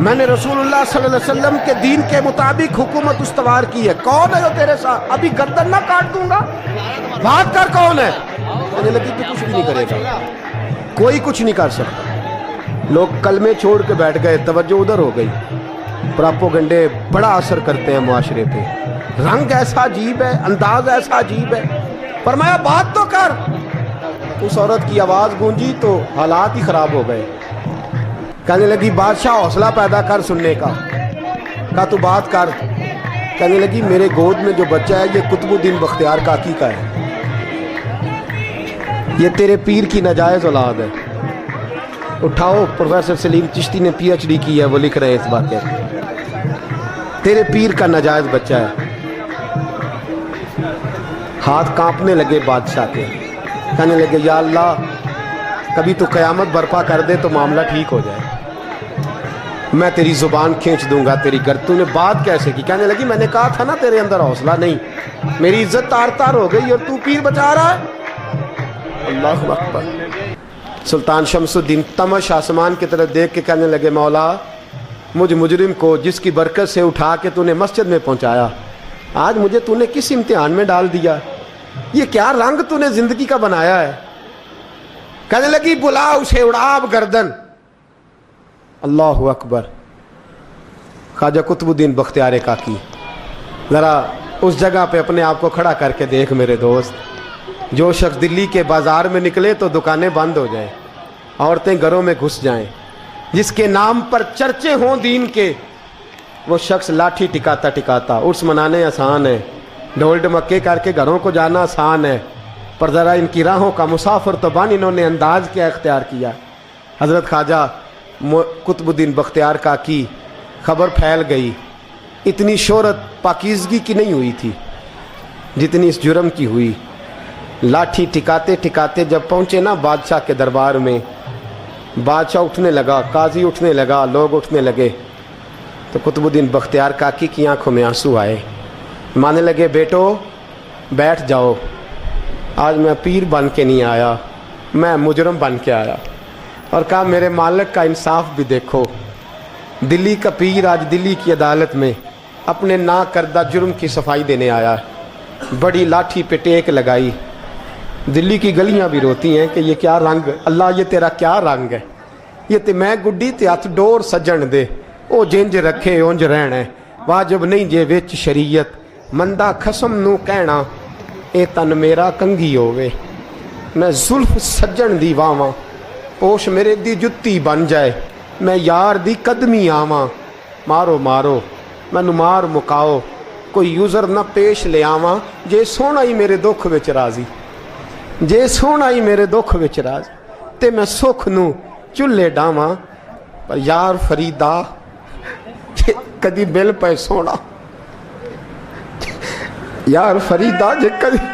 میں نے رسولullah صلی اللہ علیہ وسلم کے دین کے مطابق حکومت استوار کی ہے. کون ہے جو تیرے ساتھ؟ ابھی گردن نہ کاٹ دوں گا. بات کر کون ہے؟ کہنے لگی تو کچھ بھی نہیں کرے گا, کوئی کچھ نہیں کر سکتا. لوگ کلمے چھوڑ کے بیٹھ گئے, توجہ ادھر ہو گئی. پراپوگنڈے بڑا اثر کرتے ہیں معاشرے پہ. رنگ ایسا عجیب ہے, انداز ایسا عجیب ہے. فرمایا بات تو کر. اس عورت کی آواز گونجی تو حالات ہی خراب ہو گئے. کہنے لگی بادشاہ حوصلہ پیدا کر سننے کا. کہا تو بات کر. کہنے لگی میرے گود میں جو بچہ ہے یہ قطب الدین بختیار کاکی کا ہے, یہ تیرے پیر کی ناجائز اولاد ہے. اٹھاؤ, پروفیسر سلیم چشتی نے پی ایچ ڈی کی ہے, وہ لکھ رہے ہیں اس بات کے. تیرے پیر کا ناجائز بچہ ہے. ہاتھ کانپنے لگے بادشاہ کے. کہنے لگے یا اللہ کبھی تو قیامت برپا کر دے تو معاملہ ٹھیک ہو جائے, میں تیری زبان کھینچ دوں گا تیری گر. تو نے بات کیسے کی؟ کہنے لگی میں نے کہا تھا نا تیرے اندر حوصلہ نہیں, میری عزت تار تار ہو گئی اور تو پیر بچا رہا ہے. اللہ اکبر. سلطان شمس الدین تمش آسمان کی طرف دیکھ کے کہنے لگے مولا مجھ مجرم کو جس کی برکت سے اٹھا کے تو نے مسجد میں پہنچایا, آج مجھے تو نے کس امتحان میں ڈال دیا؟ یہ کیا رنگ تو نے زندگی کا بنایا ہے؟ کہنے لگی بلا اسے, اڑا اب گردن. اللہ اکبر. خواجہ قطب الدین بختیار کاکی, ذرا اس جگہ پہ اپنے آپ کو کھڑا کر کے دیکھ میرے دوست. جو شخص دلی کے بازار میں نکلے تو دکانیں بند ہو جائیں, عورتیں گھروں میں گھس جائیں, جس کے نام پر چرچے ہوں دین کے, وہ شخص لاٹھی ٹکاتا ٹکاتا. عرس منانے آسان ہے, ڈھول ڈمکے کر کے گھروں کو جانا آسان ہے, پر ذرا ان کی راہوں کا مسافر تو بن. انہوں نے انداز کیا اختیار کیا. حضرت خواجہ قطب الدین بختیار کاکی, خبر پھیل گئی. اتنی شہرت پاکیزگی کی نہیں ہوئی تھی جتنی اس جرم کی ہوئی. لاٹھی ٹکاتے ٹکاتے جب پہنچے نا بادشاہ کے دربار میں, بادشاہ اٹھنے لگا, قاضی اٹھنے لگا, لوگ اٹھنے لگے, تو قطب الدین بختیار کاکی کی آنکھوں میں آنسو آئے. مانے لگے بیٹو بیٹھ جاؤ, آج میں پیر بن کے نہیں آیا, میں مجرم بن کے آیا. اور کہا میرے مالک کا انصاف بھی دیکھو. دلی کا پیر آج دلی کی عدالت میں اپنے نا کردہ جرم کی صفائی دینے آیا. بڑی لاٹھی پہ ٹیک لگائی. دلی کی گلیاں بھی روتی ہیں کہ یہ کیا رنگ, اللہ یہ تیرا کیا رنگ ہے. یہ تے میں گڈی تے ہاتھ ڈور سجن دے, او جنج رکھے اونج رہنا ہے. واجب نہیں جے وچ شریعت, مندہ خسم نو کہنا اے تن میرا کنگھی ہووے. میں زلف سجن دی واواں, پوش میرے دی جتی بن جائے. میں یار دی قدمی آواں, مارو مارو مینوں مار مکاؤ. کوئی یوزر نہ پیش لے آواں, جے سونا ہی میرے دکھ وچ راضی, جے سونا ہی میرے دکھ وچ راضی. تے میں سکھ نو چلے ڈاواں, پر یار فریدا جے کدی مل پے سونا, یار فریدا جے کدی.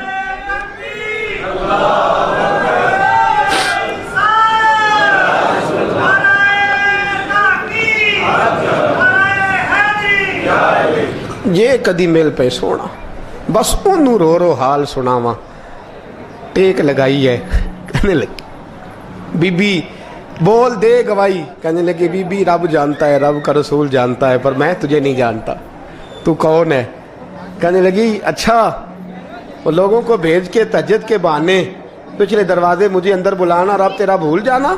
یہ کدی مل پہ سونا, بس انہوں رو رو حال سناواں. ٹیک لگائی ہے. کہنے لگی بی بی بول دے گواہی. کہنے لگی بی بی رب جانتا ہے, رب کا رسول جانتا ہے, پر میں تجھے نہیں جانتا, تو کون ہے؟ کہنے لگی اچھا وہ لوگوں کو بھیج کے تہجد کے بہانے پچھلے دروازے مجھے اندر بلانا, رب تیرا بھول جانا.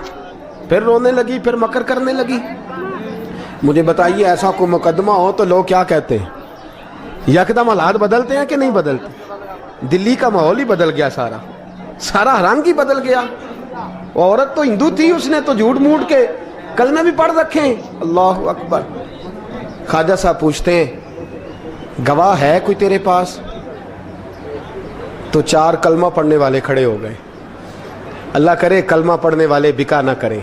پھر رونے لگی, پھر مکر کرنے لگی. مجھے بتائیے ایسا کوئی مقدمہ ہو تو لوگ کیا کہتے ہیں؟ یکدم حالات بدلتے ہیں کہ نہیں بدلتے؟ دلی کا ماحول ہی بدل گیا, سارا رنگ ہی بدل گیا. وہ عورت تو ہندو تھی, اس نے تو جھوٹ موٹ کے کلمے بھی پڑھ رکھے ہیں. اللہ اکبر. خواجہ صاحب پوچھتے ہیں گواہ ہے کوئی تیرے پاس؟ تو 4 کلمہ پڑھنے والے کھڑے ہو گئے. اللہ کرے کلمہ پڑھنے والے بکا نہ کریں,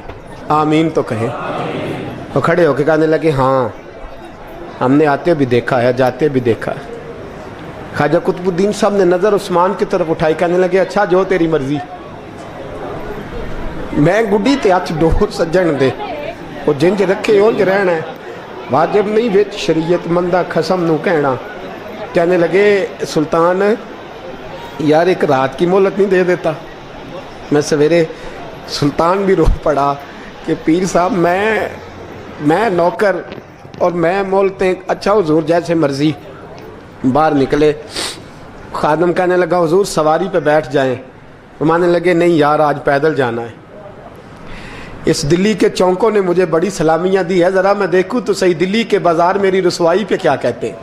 آمین تو کہیں. وہ کھڑے ہو کے کہنے لگے ہاں ہم نے آتے بھی دیکھا ہے, جاتے بھی دیکھا ہے. خواجہ قطب الدین صاحب نے نظر عثمان کی طرف اٹھائی, کہنے لگے اچھا جو تیری مرضی, میں گڈی تے ہاتھ ڈور سجن دے, وہ جنج رکھے اونج رہنا ہے. واجب نہیں وچ شریعت, مندہ خسم نو کہنا. کہنے لگے سلطان یار ایک رات کی مہلت نہیں دے دیتا؟ میں سویرے سلطان بھی رو پڑا کہ پیر صاحب میں میں نوکر اور میں بولتے ہیں اچھا حضور جیسے مرضی. باہر نکلے, خادم کہنے لگا حضور سواری پہ بیٹھ جائیں. وہ ماننے لگے نہیں یار آج پیدل جانا ہے. اس دلی کے چونکوں نے مجھے بڑی سلامیاں دی ہے, ذرا میں دیکھوں تو صحیح دلی کے بازار میری رسوائی پہ کیا کہتے ہیں,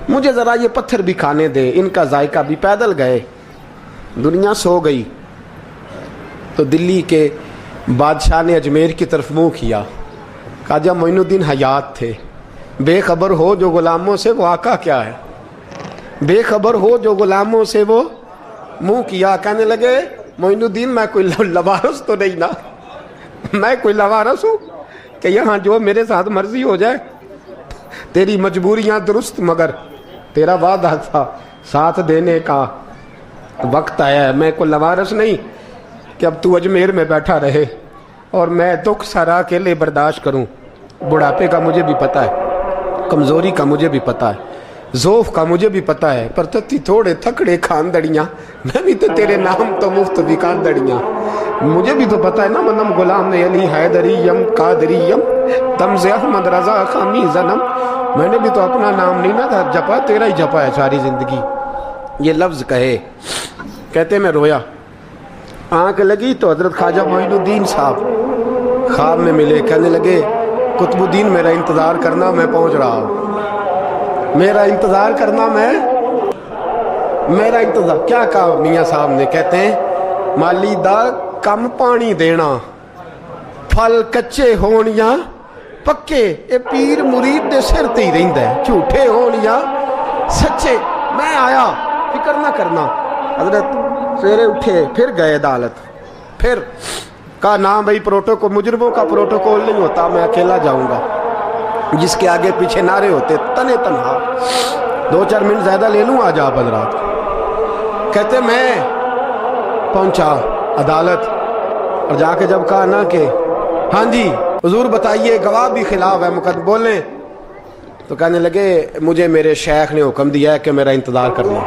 مجھے ذرا یہ پتھر بھی کھانے دے, ان کا ذائقہ بھی. پیدل گئے, دنیا سو گئی تو دلی کے بادشاہ نے اجمیر کی طرف منہ کیا. خواجہ معین الدین حیات تھے. بے خبر ہو جو غلاموں سے وہ آقا کیا ہے, بے خبر ہو جو غلاموں سے وہ منہ کیا. کہنے لگے معین الدین میں کوئی لوارث تو نہیں نا, میں کوئی لوارث ہوں کہ یہاں جو میرے ساتھ مرضی ہو جائے. تیری مجبوریاں درست مگر تیرا وعدہ تھا ساتھ دینے کا, وقت آیا ہے. میں کوئی لوارث نہیں کہ اب تو اجمیر میں بیٹھا رہے اور میں دکھ سارا اکیلے برداشت کروں. بڑھاپے کا مجھے بھی پتہ ہے, کمزوری کا مجھے بھی پتہ ہے, ذوف کا مجھے بھی پتہ ہے, پر تتی تھوڑے تھکڑے خاندڑیاں, میں بھی تو تیرے نام تو مفت بھی خاندڑیاں. مجھے بھی تو پتہ ہے نا منم غلام نے علی حیدریم قادریم تمز احمد رضا خامی زنم. میں نے بھی تو اپنا نام نہیں نا جپا, تیرا ہی جپا ہے ساری زندگی. یہ لفظ کہے, کہتے میں رویا. آنکھ لگی تو حضرت خواجہ معین الدین صاحب خواب میں ملے. کہنے لگے قطب الدین میرا انتظار کرنا, میں پہنچ رہا ہوں. میرا انتظار کرنا, میرا انتظار. کیا کہا میاں صاحب نے؟ کہتے ہیں مالی دا کم پانی دینا, پھل کچے ہون یا پکے, اے پیر مرید دے سر تے ہی رہندا ہے, جھوٹے ہون یا سچے. میں آیا, فکر نہ کرنا. حضرت سویرے اٹھے, پھر گئے عدالت. پھر کہا نام بھائی پروٹوکول, مجرموں کا پروٹوکول نہیں ہوتا, میں اکیلا جاؤں گا. جس کے آگے پیچھے نعرے ہوتے تنے تنہا. 2-4 منٹ زیادہ لے لوں آج آپ حضرات. کہتے میں پہنچا عدالت اور جا کے جب کہا نا کہ ہاں جی حضور بتائیے گواہ بھی خلاف ہے مقدمے بولیں, تو کہنے لگے مجھے میرے شیخ نے حکم دیا ہے کہ میرا انتظار کرنا.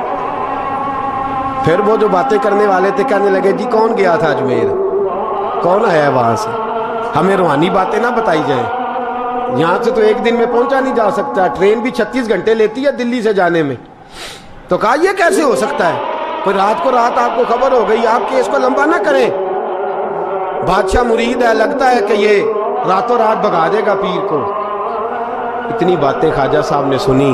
پھر وہ جو باتیں کرنے والے تھے کہنے لگے جی کون گیا تھا اجمیر, کون آیا ہے وہاں سے, ہمیں روحانی باتیں نہ بتائی جائیں. یہاں سے تو ایک دن میں پہنچا نہیں جا سکتا, ٹرین بھی 36 گھنٹے لیتی ہے دلی سے جانے میں. تو کہا یہ کیسے ہو سکتا ہے, کوئی رات کو رات آپ کو خبر ہو گئی, آپ کیس کو لمبا نہ کریں. بادشاہ مرید ہے, لگتا ہے کہ یہ راتوں رات بھگا دے گا پیر کو. اتنی باتیں خواجہ صاحب نے سنی.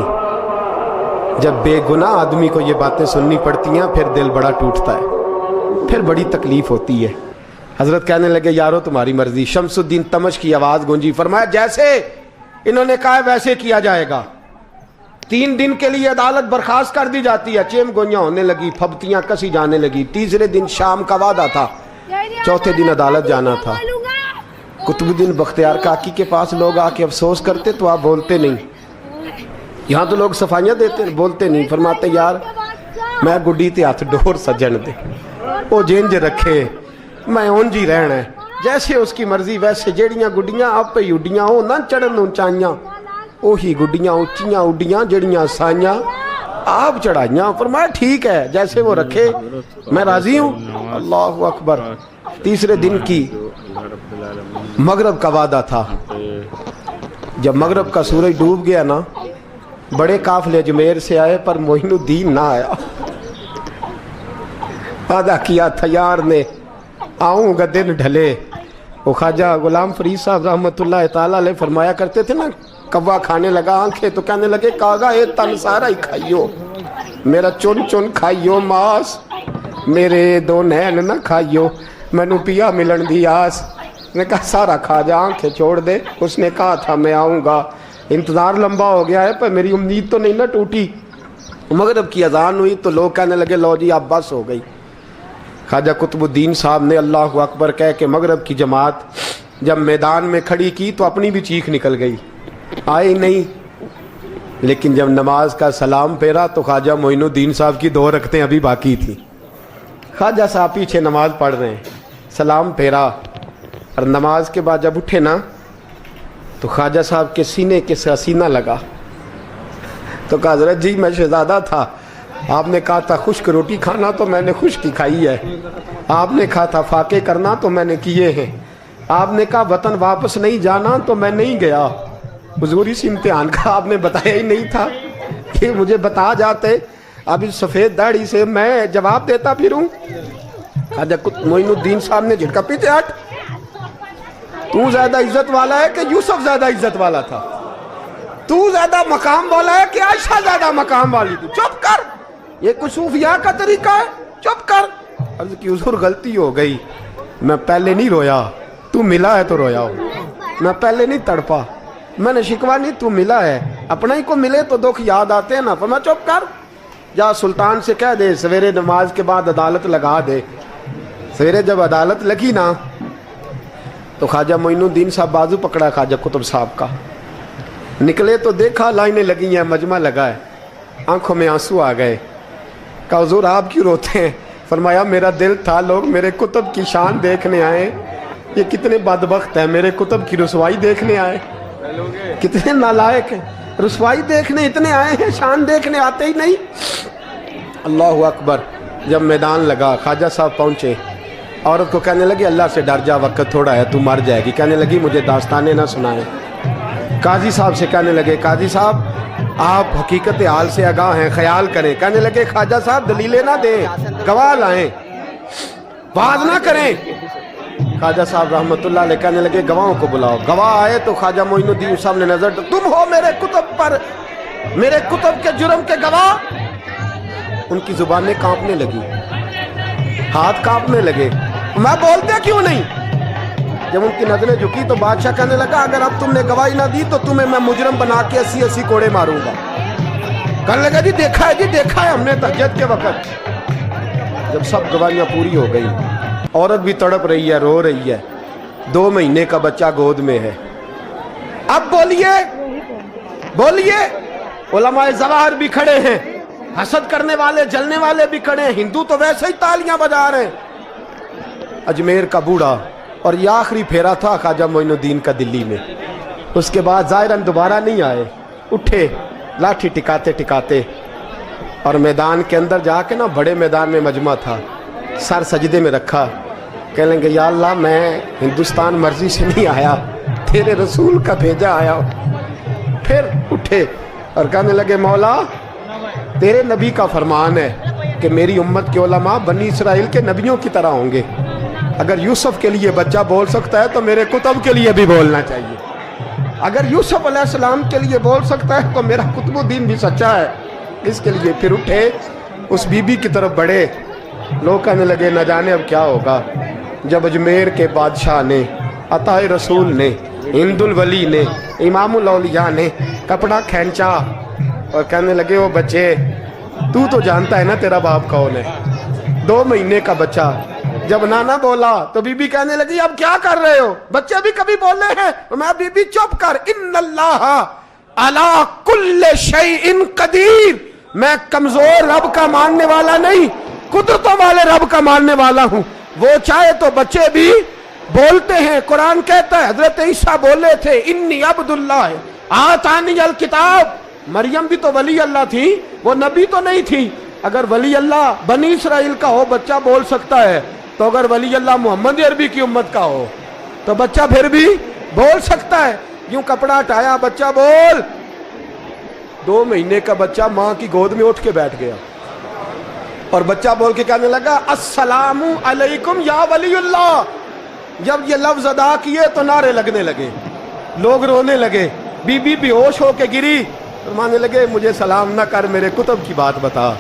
جب بے گناہ آدمی کو یہ باتیں سننی پڑتی ہیں پھر دل بڑا ٹوٹتا ہے, پھر بڑی تکلیف ہوتی ہے. حضرت کہنے لگے یارو تمہاری مرضی. شمس الدین تمش کی آواز گونجی. فرمایا جیسے انہوں نے کہا ویسے کیا جائے گا. 3 دن کے لیے عدالت برخاست کر دی جاتی ہے. چیم گوئیاں ہونے لگی, پھبتیاں کسی جانے لگی. تیسرے دن شام کا وعدہ تھا, چوتھے دن عدالت جانا تھا. قطب الدین بختیار کاکی کے پاس لوگ آ کے افسوس کرتے تو آپ بولتے نہیں. یہاں تو لوگ صفائیاں دیتے بولتے نہیں. فرماتے یار میں گڈی تے ہاتھ ڈور سجن دے, وہ جنج رکھے, میں اونج ہی رہنا ہے, جیسے اس کی مرضی ویسے. جیڑیاں گڈیاں آپ پہ اڈیاں ہو نہ چڑھن اونچائیاں, وہی گڈیاں اونچیاں اڈیاں جڑیاں سائیاں آپ چڑھائیاں. فرمایا ٹھیک ہے جیسے وہ رکھے میں راضی ہوں. اللہ اکبر. تیسرے دن کی مغرب کا وعدہ تھا. جب مغرب کا سورج ڈوب گیا نا, بڑے قافلے اجمیر سے آئے پر معین الدین نہ آیا. وعدہ کیا تھا یار نے آؤں گا دن ڈھلے. وہ خواجہ غلام فرید صاحب رحمۃ اللہ تعالیٰ علیہ فرمایا کرتے تھے نا, کوا کھانے لگا آنکھیں تو کہنے لگے کاغا اے تن سارا ہی کھائیو, میرا چن چن کھائیو ماس, میرے 2 نین نہ کھائیو, مینو پیا ملن دی آس. نے کہا سارا کھا جا, آنکھیں چھوڑ دے. اس نے کہا تھا میں آؤں گا, انتظار لمبا ہو گیا ہے پر میری امید تو نہیں نہ ٹوٹی. مغرب کی اذان ہوئی تو لوگ کہنے لگے لو جی اب بس ہو گئی. خواجہ قطب الدین صاحب نے اللہ اکبر کہہ کے مغرب کی جماعت جب میدان میں کھڑی کی تو اپنی بھی چیخ نکل گئی, آئی نہیں. لیکن جب نماز کا سلام پھیرا تو خواجہ معین الدین صاحب کی 2 رکعتیں ابھی باقی تھیں. خواجہ صاحب پیچھے نماز پڑھ رہے ہیں, سلام پھیرا اور نماز کے بعد جب اٹھے نا تو خواجہ صاحب کے سینے کے سینہ لگا. تو کہا حضرت جی میں شہزادہ تھا, آپ نے کہا تھا خشک روٹی کھانا تو میں نے خشک کی کھائی ہے, آپ نے کہا تھا فاقے کرنا تو میں نے کیے ہیں, آپ نے کہا وطن واپس نہیں جانا تو میں نہیں گیا. حضور اس امتحان کا آپ نے بتایا ہی نہیں تھا کہ مجھے بتا جاتے. اب اس سفید داڑھی سے میں جواب دیتا پھروں. خواجہ معین الدین صاحب نے جھٹکا, پیچھے ہٹ, تو زیادہ عزت والا ہے کہ یوسف زیادہ عزت والا تھا؟ تو زیادہ مقام والا ہے کہ عائشہ زیادہ مقام والی تھی؟ چپ کر, یہ کوئی صوفیاء کا طریقہ ہے؟ چپ کر. عرض کی حضور غلطی ہو گئی, میں پہلے نہیں رویا, تو ملا ہے تو رویا ہو. میں پہلے نہیں تڑپا, میں نے شکوا نہیں, تو ملا ہے. اپنا ہی کو ملے تو دکھ یاد آتے ہیں نا. فرمایا چپ کر, جا سلطان سے کہہ دے سویرے نماز کے بعد عدالت لگا دے. سویرے جب عدالت لگی نا تو خواجہ معین الدین صاحب بازو پکڑا خواجہ قطب صاحب کا, نکلے تو دیکھا لائنیں لگی ہیں, مجمع لگا ہے, آنکھوں میں آنسو آ گئے. کہا حضور آپ کیوں روتے ہیں؟ فرمایا میرا دل تھا لوگ میرے کتب کی شان دیکھنے آئے, یہ کتنے بدبخت ہیں, میرے کتب کی رسوائی دیکھنے آئے. کتنے نالائق ہیں, رسوائی دیکھنے اتنے آئے ہیں, شان دیکھنے آتے ہی نہیں. اللہ اکبر. جب میدان لگا خواجہ صاحب پہنچے, عورت کو کہنے لگی اللہ سے ڈر جا, وقت تھوڑا ہے, تو مر جائے گی. کہنے لگی مجھے داستانیں نہ سنائیں. قاضی صاحب سے کہنے لگے قاضی صاحب آپ حقیقت حال سے آگاہ ہیں, خیال کریں. کہنے لگے خواجہ صاحب دلیلیں نہ دیں, گواہ لائیں, وعظ نہ کریں. خواجہ صاحب رحمت اللہ علیہ کہنے لگے گواہوں کو بلاؤ. گواہ آئے تو خواجہ معین الدین صاحب نے نظر, تم ہو میرے کتب پر, میرے کتب کے جرم کے گواہ. ان کی زبانیں کانپنے لگی, ہاتھ کانپنے لگے. میں بولتے کیوں نہیں؟ جب ان کی نظریں جھکی تو بادشاہ کہنے لگا اگر اب تم نے گواہی نہ دی تو تمہیں میں مجرم بنا کے 80 کوڑے ماروں گا. کہنے لگا جی دیکھا ہے, جی دیکھا ہے ہم نے تہجد کے وقت. جب سب گواہیاں پوری ہو گئی, عورت بھی تڑپ رہی ہے, رو رہی ہے, 2 مہینے کا بچہ گود میں ہے. اب بولیے بولیے, علماء ظواہر بھی کھڑے ہیں, حسد کرنے والے جلنے والے بھی کھڑے ہیں, ہندو تو ویسے ہی تالیاں بجا رہے ہیں. اجمیر کا بوڑھا, اور یہ آخری پھیرا تھا خواجہ معین الدین کا دلی میں. اس کے بعد ظاہراً دوبارہ نہیں آئے. اٹھے لاٹھی ٹکاتے ٹکاتے اور میدان کے اندر جا کے نا, بڑے میدان میں مجمع تھا, سر سجدے میں رکھا. کہنے لگے یا اللہ میں ہندوستان مرضی سے نہیں آیا, تیرے رسول کا بھیجا آیا ہوں. پھر اٹھے اور کہنے لگے مولا تیرے نبی کا فرمان ہے کہ میری امت کے علماء بنی اسرائیل کے نبیوں کی طرح ہوں گے. اگر یوسف کے لیے بچہ بول سکتا ہے تو میرے کتب کے لیے بھی بولنا چاہیے. اگر یوسف علیہ السلام کے لیے بول سکتا ہے تو میرا قطب الدین بھی سچا ہے, اس کے لیے. پھر اٹھے, اس بی بی کی طرف بڑھے. لوگ کہنے لگے نہ جانے اب کیا ہوگا. جب اجمیر کے بادشاہ نے, عطا رسول نے, ہند الولی نے, امام الاولیاء نے کپڑا کھینچا اور کہنے لگے وہ بچے تو جانتا ہے نا تیرا باپ کون ہے, 2 مہینے کا بچہ. جب نانا بولا تو بی بی کہنے لگی اب کیا کر رہے ہو, بچے بھی کبھی بولے ہیں؟ میں بی بی چپ کر, ان اللہ علی کل شیء قدیر, میں کمزور رب کا ماننے والا نہیں, قدرتوں والے رب کا ماننے والا ہوں. وہ چاہے تو بچے بھی بولتے ہیں. قرآن کہتا ہے حضرت عیسیٰ بولے تھے انی عبد اللہ آتانی الکتاب. مریم بھی تو ولی اللہ تھی, وہ نبی تو نہیں تھی. اگر ولی اللہ بنی اسرائیل کا ہو بچہ بول سکتا ہے, تو اگر ولی اللہ محمد عربی کی امت کا ہو تو بچہ پھر بھی بول سکتا ہے. یوں کپڑا ہٹایا, بچہ بول. 2 مہینے کا بچہ ماں کی گود میں اٹھ کے بیٹھ گیا اور بچہ بول کے کہنے لگا السلام علیکم یا ولی اللہ. جب یہ لفظ ادا کیے تو نعرے لگنے لگے, لوگ رونے لگے. بی بی بے ہوش ہو کے گری, فرمانے لگے مجھے سلام نہ کر, میرے کتب کی بات بتا.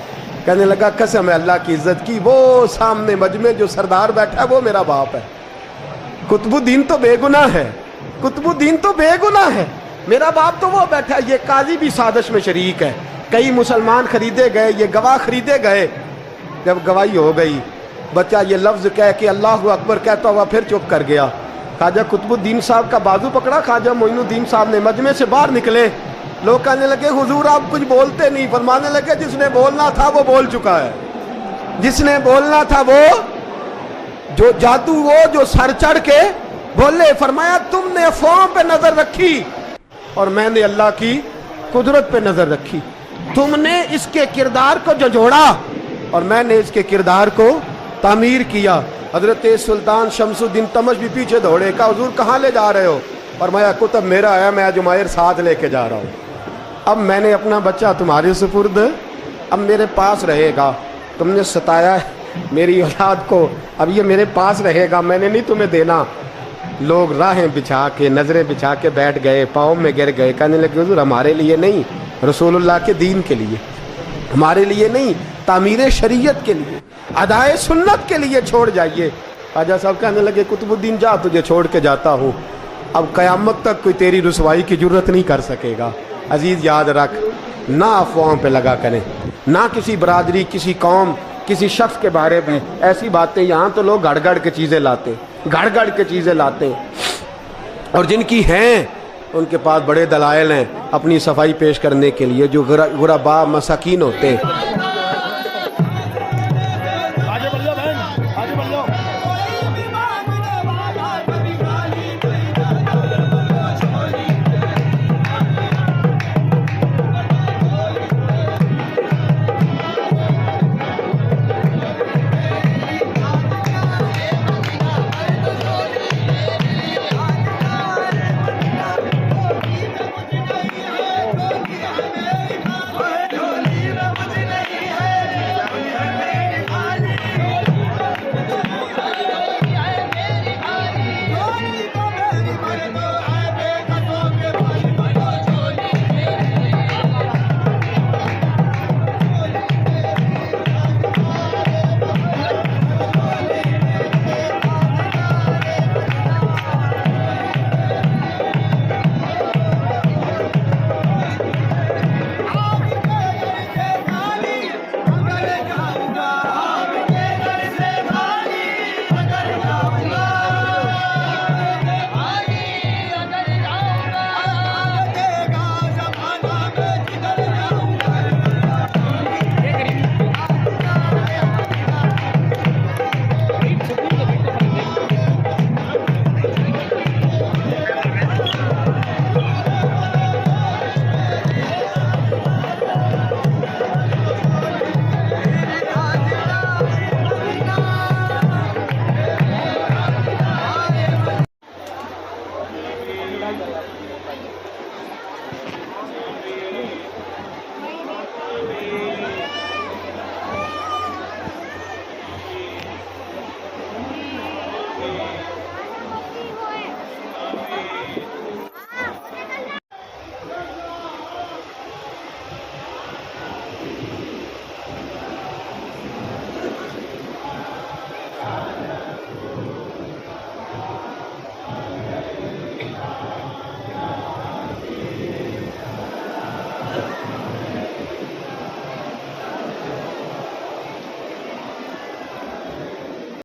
کہنے لگا قسم ہے اللہ کی عزت کی, وہ سامنے مجمع جو سردار بیٹھا ہے وہ میرا باپ ہے. قطب الدین تو بے گناہ ہے, قطب الدین تو بے گناہ ہے, میرا باپ تو وہ بیٹھا ہے. یہ قاضی بھی سازش میں شریک ہے, کئی مسلمان خریدے گئے, یہ گواہ خریدے گئے. جب گواہی ہو گئی, بچہ یہ لفظ کہہ کے اللہ اکبر کہتا ہوا پھر چپ کر گیا. خواجہ قطب الدین صاحب کا بازو پکڑا, خواجہ معین الدین صاحب نے مجمع سے باہر نکلے. لوگ کہنے لگے حضور آپ کچھ بولتے نہیں. فرمانے لگے جس نے بولنا تھا وہ بول چکا ہے, جس نے بولنا تھا وہ, جو جادو وہ جو سر چڑھ کے بولے. فرمایا تم نے افواہوں پہ نظر رکھی اور میں نے اللہ کی قدرت پہ نظر رکھی. تم نے اس کے کردار کو جھنجھوڑا اور میں نے اس کے کردار کو تعمیر کیا. حضرت سلطان شمسالدین تمش بھی پیچھے دوڑے، کہا حضور کہاں لے جا رہے ہو؟ فرمایا کتب میرا ہے، میں جمائر ساتھ لے کے جا رہا ہوں، اب میں نے اپنا بچہ تمہارے سپرد، اب میرے پاس رہے گا، تم نے ستایا ہے میری اولاد کو، اب یہ میرے پاس رہے گا، میں نے نہیں تمہیں دینا۔ لوگ راہیں بچھا کے، نظریں بچھا کے بیٹھ گئے، پاؤں میں گر گئے، کہنے لگے حضور ہمارے لیے نہیں، رسول اللہ کے دین کے لیے، ہمارے لیے نہیں، تعمیر شریعت کے لیے، ادائے سنت کے لیے چھوڑ جائیے۔ خواجہ صاحب کہنے لگے قطب الدین جا، تجھے چھوڑ کے جاتا ہوں، اب قیامت تک کوئی تیری رسوائی کی جرت نہیں کر سکے گا۔ عزیز یاد رکھ، نہ افواہوں پہ لگا کریں، نہ کسی برادری، کسی قوم، کسی شخص کے بارے میں ایسی باتیں، یہاں تو لوگ گڑ گڑ کے چیزیں لاتے، گڑ گڑ کے چیزیں لاتے، اور جن کی ہیں ان کے پاس بڑے دلائل ہیں اپنی صفائی پیش کرنے کے لیے، جو غربا مساکین ہوتے ہیں۔